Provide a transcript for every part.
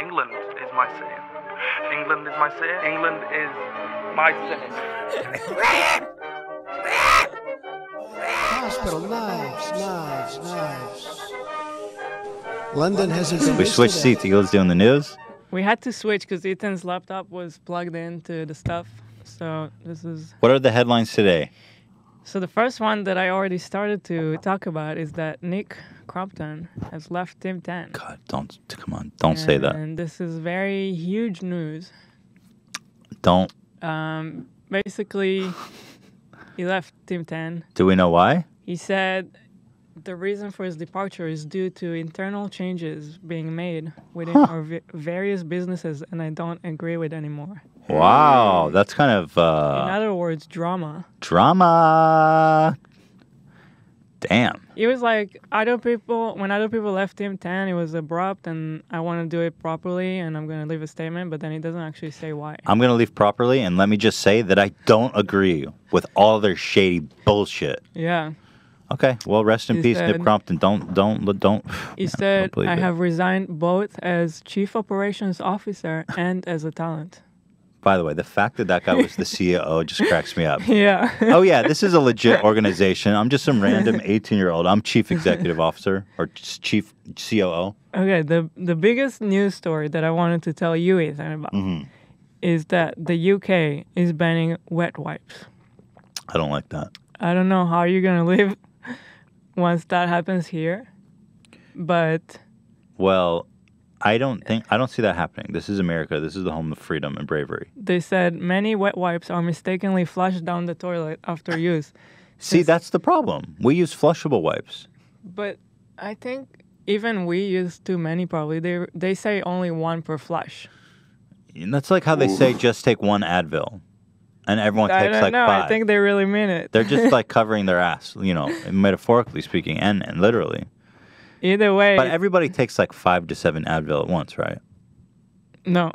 England is my city. England is my city. England is my city. Hospital, knives. London has its We switched seats. Hila's doing the news. We had to switch because Ethan's laptop was plugged into the stuff. So this is... What are the headlines today? So the first one that I already started to talk about is that Nick Crompton has left Team 10. God, don't say that. And this is very huge news. Don't. Basically, he left Team 10. Do we know why? He said the reason for his departure is due to internal changes being made within our various businesses, and I don't agree with anymore. Wow, that's kind of... In other words, drama. Drama. Damn. It was like when other people left Team 10, it was abrupt, and I want to do it properly, and I'm going to leave a statement, but then he doesn't actually say why. I'm going to leave properly, and let me just say that I don't agree with all their shady bullshit. Yeah. Okay, well, rest in peace, Nick Crompton. Don't. He said, I have resigned both as Chief Operations Officer and as a talent. By the way, the fact that guy was the CEO just cracks me up. Yeah. Oh, yeah, this is a legit organization. I'm just some random 18-year-old. I'm Chief Executive Officer or Chief COO. Okay, the biggest news story that I wanted to tell you, Ethan, about is that the UK is banning wet wipes. I don't like that. I don't know how you're going to live once that happens here, but... Well... I don't see that happening. This is America. This is the home of freedom and bravery. They said many wet wipes are mistakenly flushed down the toilet after use. See, that's the problem. We use flushable wipes. But I think even we use too many probably. They say only one per flush. And that's like how they say just take one Advil. And everyone takes like 5. I think they really mean it. They're just like covering their ass, metaphorically speaking and literally. Either way. But everybody takes like 5 to 7 Advil at once, right? No.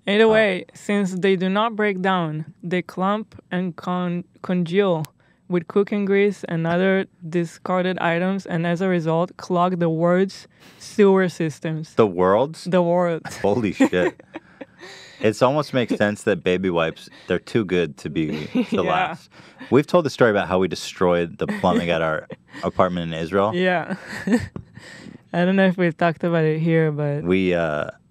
Either way, since they do not break down, they clump and congeal with cooking grease and other discarded items, and as a result, clog the world's sewer systems. The world's? The world's. Holy shit. It almost makes sense that baby wipes, they're too good to last. We've told the story about how we destroyed the plumbing at our apartment in Israel. Yeah. I don't know if we've talked about it here, but...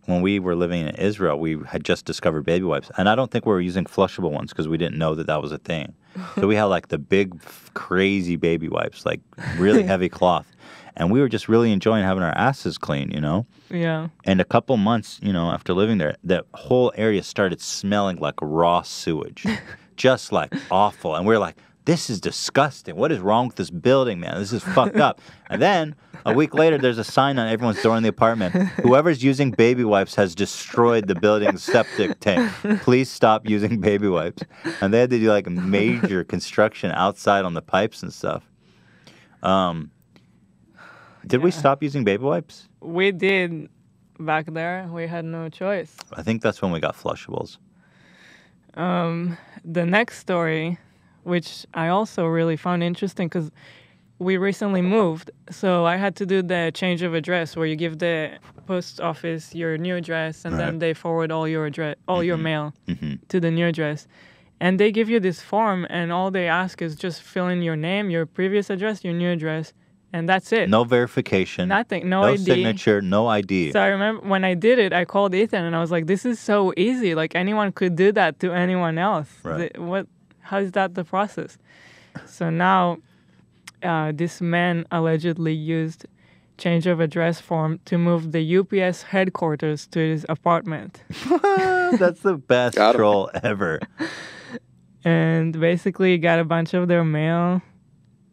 When we were living in Israel, we had just discovered baby wipes. And I don't think we were using flushable ones because we didn't know that was a thing. So we had like the big, crazy baby wipes, like really heavy cloth. And we were just really enjoying having our asses clean, Yeah. And a couple months, after living there, the whole area started smelling like raw sewage. Just like awful. And we were like, this is disgusting. What is wrong with this building, man? This is fucked up. And then a week later, there's a sign on everyone's door in the apartment. Whoever's using baby wipes has destroyed the building's septic tank. Please stop using baby wipes. And they had to do like major construction outside on the pipes and stuff. Did we stop using baby wipes? We did back there. We had no choice. I think that's when we got flushables. The next story, which I also really found interesting because we recently moved, so I had to do the change of address where you give the post office your new address and then they forward all your your mail to the new address. And they give you this form and all they ask is just fill in your name, your previous address, your new address. And that's it. No verification. Nothing. No ID. No signature. No ID. So I remember when I did it, I called Ethan and I was like, this is so easy. Like anyone could do that to anyone else. Right. How is that the process? So now this man allegedly used change of address form to move the UPS headquarters to his apartment. That's the best troll ever. And basically got a bunch of their mail.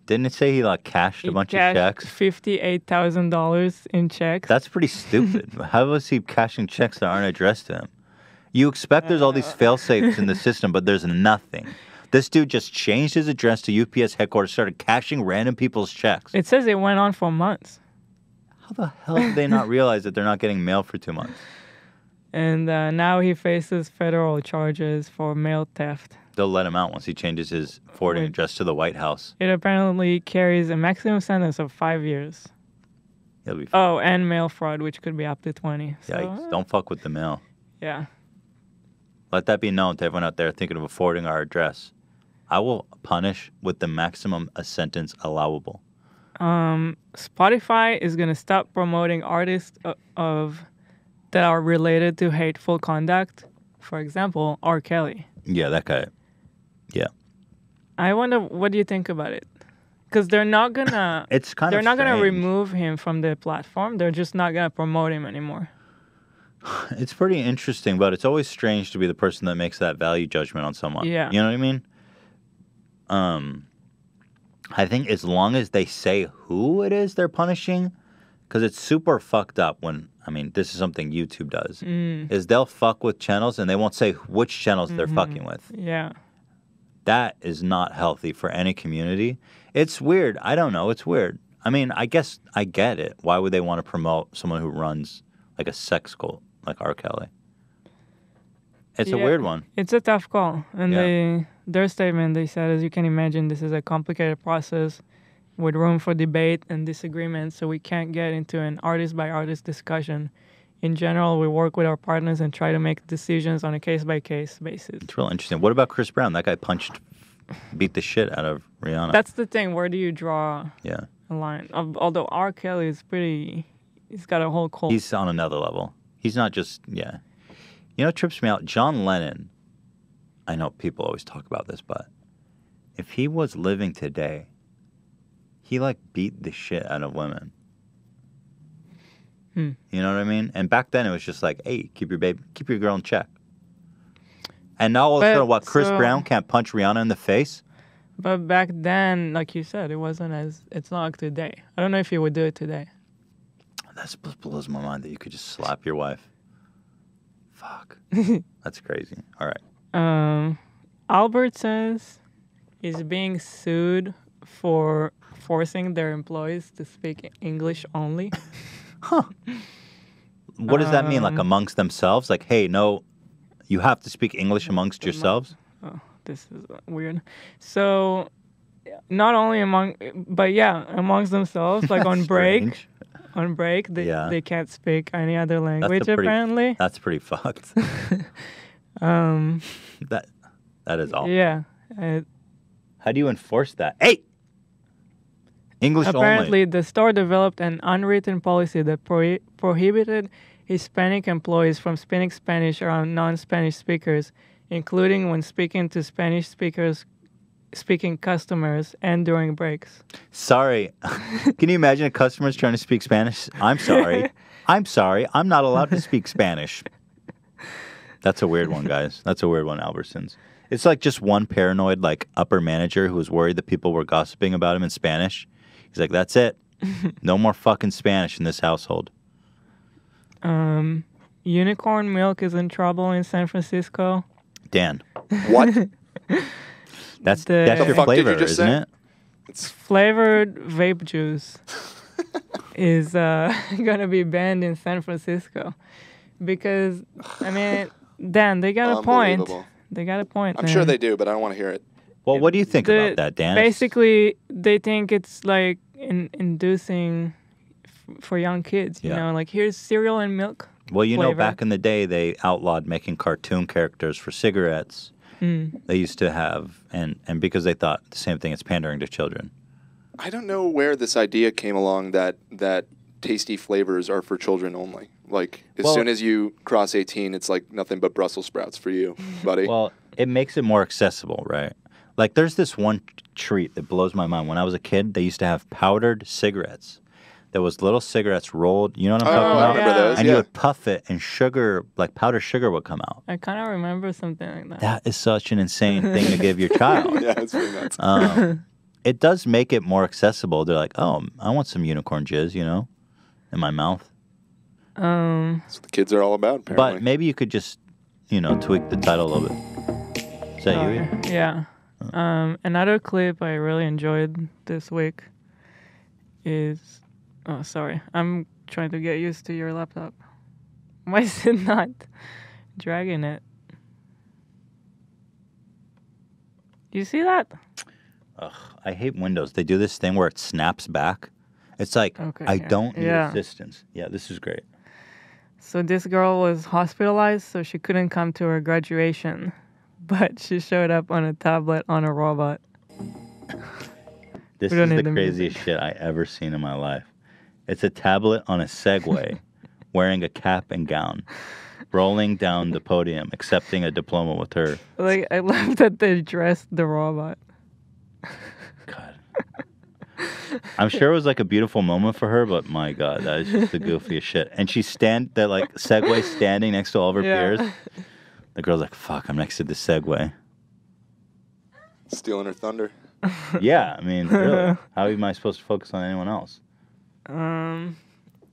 Didn't it say he cashed a bunch of checks? $58,000 in checks. That's pretty stupid. How was he cashing checks that aren't addressed to him? You expect there's all these fail-safes in the system, but there's nothing. This dude just changed his address to UPS headquarters, started cashing random people's checks. It says it went on for months. How the hell did they not realize that they're not getting mail for 2 months? And now he faces federal charges for mail theft. They'll let him out once he changes his forwarding address to the White House. It apparently carries a maximum sentence of 5 years. He'll be. Oh, and mail fraud, which could be up to 20. So, Yikes! Don't fuck with the mail. yeah. Let that be known to everyone out there thinking of forwarding our address. I will punish with the maximum a sentence allowable. Spotify is gonna stop promoting artists that are related to hateful conduct. For example, R. Kelly. Yeah, that guy. Yeah. I wonder, what do you think about it? Because they're not gonna. It's kind They're of not gonna strange. remove him from the platform. They're just not gonna promote him anymore. It's pretty interesting, but it's always strange to be the person that makes that value judgment on someone. Yeah. You know what I mean? I think as long as they say who it is they're punishing, because it's super fucked up when, this is something YouTube does, is they'll fuck with channels and they won't say which channels they're fucking with. Yeah. That is not healthy for any community. It's weird. I don't know. It's weird. I guess I get it. Why would they want to promote someone who runs like a sex cult like R. Kelly? It's a weird one. It's a tough call. And Yeah. their statement, they said, as you can imagine, this is a complicated process with room for debate and disagreement, so we can't get into an artist-by-artist discussion. In general, we work with our partners and try to make decisions on a case-by-case basis. It's real interesting. What about Chris Brown? That guy beat the shit out of Rihanna. That's the thing. Where do you draw Yeah. a line? Although R. Kelly is he's got a whole cult. He's on another level. He's not just, yeah. You know what trips me out? John Lennon, I know people always talk about this, but if he was living today, he beat the shit out of women. You know what I mean? And back then it was just like, hey, keep your girl in check. And now all of a sudden, what, Chris Brown can't punch Rihanna in the face? But back then, like you said, it's not like today. I don't know if he would do it today. That blows my mind that you could just slap your wife. Fuck. That's crazy. All right. Albert says is being sued for forcing their employees to speak English only. Huh. What does that mean? Like amongst themselves? Like, hey, no, you have to speak English amongst yourselves? Oh, this is weird. So, not only amongst themselves, like on break. Strange. On break, they can't speak any other language, apparently. That's pretty fucked. That is awful. Yeah. How do you enforce that? Hey! English Apparently, only. the store developed an unwritten policy that prohibited Hispanic employees from speaking Spanish around non-Spanish speakers, including when speaking to Spanish speaking customers and during breaks. Sorry. Can you imagine a customer's trying to speak Spanish? I'm sorry. I'm sorry. I'm not allowed to speak Spanish. That's a weird one, guys. That's a weird one, Albertsons. It's like just one paranoid, upper manager who was worried that people were gossiping about him in Spanish. He's like, that's it. No more fucking Spanish in this household. Unicorn milk is in trouble in San Francisco. Dan. What? That's The your fuck did flavor, you just isn't say? it? It's Flavored vape juice is going to be banned in San Francisco because, Dan, they got a point. unbelievable. They got a point. I'm sure they do, but I don't want to hear it. Well, what do you think about that, Dan? Basically, they think it's like inducing for young kids. You Yeah. know, like here's cereal and milk. Well, you know, flavor. back in the day, they outlawed making cartoon characters for cigarettes. They used to have, and because they thought the same thing, it's pandering to children. I don't know where this idea came along that tasty flavors are for children only. Like, as Well- soon as you cross 18, it's like nothing but Brussels sprouts for you, buddy. Well, it makes it more accessible, right? Like, there's this one treat that blows my mind. When I was a kid, they used to have powdered cigarettes. There was little cigarettes rolled. You know what I'm talking I about? remember Yeah. those. And yeah. you would puff it, and sugar, like powdered sugar, would come out. I kind of remember something like that. That is such an insane thing to give your child. Yeah, it's pretty nuts. It does make it more accessible. They're like, oh, I want some unicorn jizz, in my mouth. That's what the kids are all about, apparently. But maybe you could just, tweak the title a little bit. Is that you? Yeah. Another clip I really enjoyed this week is... Oh, sorry. I'm trying to get used to your laptop. Why is it not dragging it? You see that? Ugh, I hate Windows. They do this thing where it snaps back. It's like, Okay, I yeah. don't need Yeah. assistance. Yeah, this is great. So this girl was hospitalized, so she couldn't come to her graduation, but she showed up on a tablet on a robot. This We don't is the need the craziest music. shit I ever seen in my life. It's a tablet on a Segway, wearing a cap and gown, rolling down the podium, accepting a diploma with her. Like, I love that they dressed the robot. God. I'm sure it was like a beautiful moment for her, but my God, that is just the goofiest shit. And she's that like Segway standing next to all of her Yeah. peers. The girl's like, fuck, I'm next to the Segway. Stealing her thunder. Yeah, I mean, really. How am I supposed to focus on anyone else?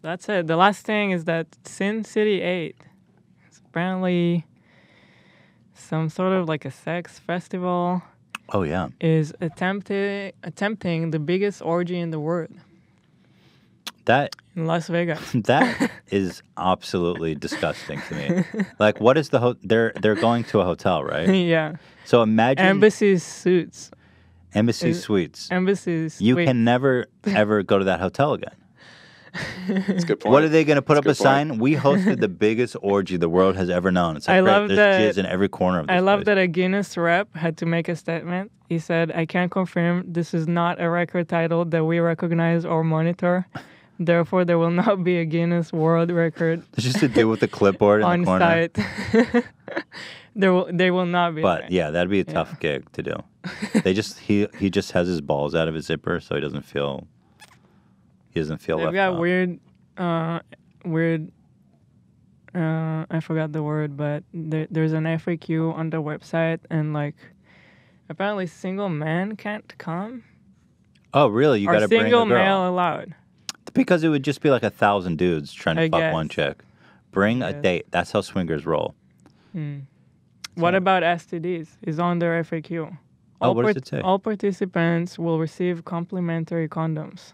That's it. The last thing is that Sin City 8 is apparently some sort of like a sex festival Oh, yeah. is attempting the biggest orgy in the world That in Las Vegas. That is absolutely disgusting to me. Like, what is they're going to a hotel, right? Yeah. So imagine Embassy suits. Embassy Suites. Embassy You suites. can never ever go to that hotel again. That's a good point. What are they going to put up That's a a good point. sign? We hosted the biggest orgy the world has ever known. It's like, I great, love there's that- jizz in every corner of this I love place. that a Guinness rep had to make a statement. He said, I can confirm this is not a record title that we recognize or monitor. Therefore, there will not be a Guinness World Record It's just to do with the clipboard in on the corner. site. They will not be. But there. yeah, that'd be a tough gig to do. He just has his balls out of his zipper, so he doesn't feel They've left got out. weird. I forgot the word, but there's an FAQ on the website, and like, apparently single men can't come, Oh, really? You or got to bring a single girl. male allowed. Because it would just be like 1,000 dudes trying to I fuck guess. one chick. Bring a guess. date. That's how swingers roll. What about STDs? Is on their FAQ. Oh, what does it say? All participants will receive complimentary condoms.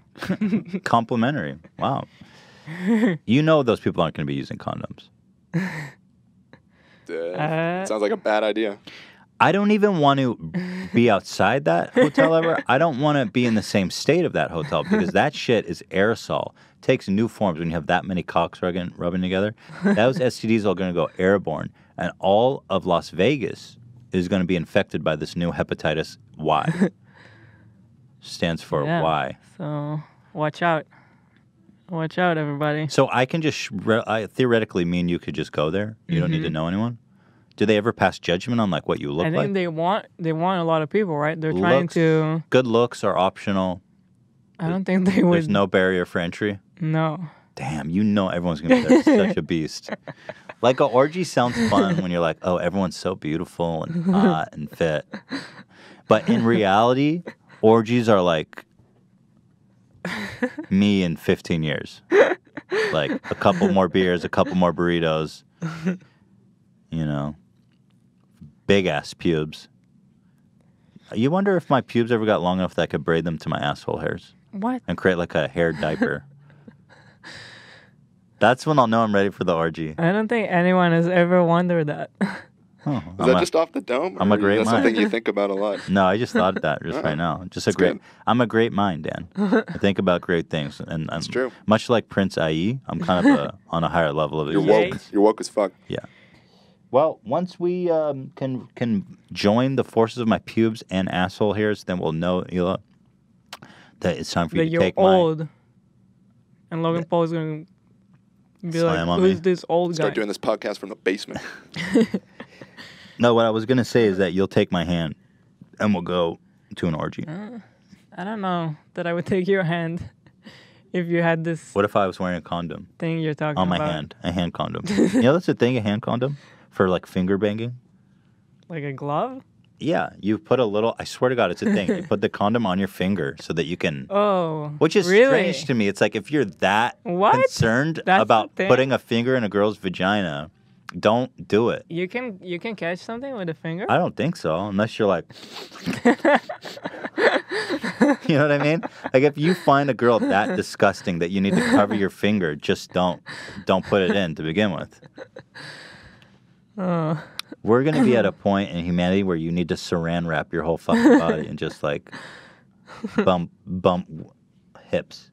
Complimentary. Wow. You know those people aren't going to be using condoms. Sounds like a bad idea. I don't even want to be outside that hotel ever. I don't want to be in the same state of that hotel because that shit is aerosol. Takes new forms when you have that many cocks rubbing together. Those STDs are going to go airborne, and all of Las Vegas is going to be infected by this new hepatitis Y. Stands for Yeah. Y. So watch out. Watch out, everybody. So I can just theoretically, me and you could just go there. You don't need to know anyone. Do they ever pass judgment on like what you look I like? think they want a lot of people, right? They're trying Looks- to. Good looks are optional. I don't think they There's would. no barrier for entry. No. Damn, you know everyone's gonna be there. It's such a beast. Like an orgy sounds fun when you're like, oh, everyone's so beautiful and hot and fit. But in reality, orgies are like me in 15 years. Like a couple more beers, a couple more burritos. You know, big ass pubes. You wonder if my pubes ever got long enough that I could braid them to my asshole hairs What? and create like a hair diaper. That's when I'll know I'm ready for the orgy. I don't think anyone has ever wondered that. Oh, Is that just off the dome? I'm a or great That's mind. something you think about a lot. No, I just thought of that just right now. Just a That's great. good. I'm a great mind, Dan. I think about great things, and That's true. Much like Prince IE, I'm kind of on a higher level of You're existence. woke. You're woke as fuck. Yeah. Well, once we can join the forces of my pubes and asshole hairs, then we'll know, Hila, that it's time for That you to you're take old. And Logan Paul is going to be Slam like, on who's me. this old guy? Start doing this podcast from the basement. No, what I was gonna say is that you'll take my hand, and we'll go to an orgy. I don't know that I would take your hand if you had this What if I was wearing a condom thing you're talking on my about. hand, a hand condom? You know that's the thing, a hand condom for like finger banging. Like a glove? Yeah, you put a little. I swear to God, it's a thing. You put the condom on your finger so that you can. Oh. Which is really? strange to me. It's like if you're that What? concerned That's about the thing? putting a finger in a girl's vagina, don't do it. You can catch something with a finger? I don't think so, unless you're like. You know what I mean? Like if you find a girl that disgusting that you need to cover your finger, just don't put it in to begin with. We're gonna be at a point in humanity where you need to saran wrap your whole fucking body and just like bump hips.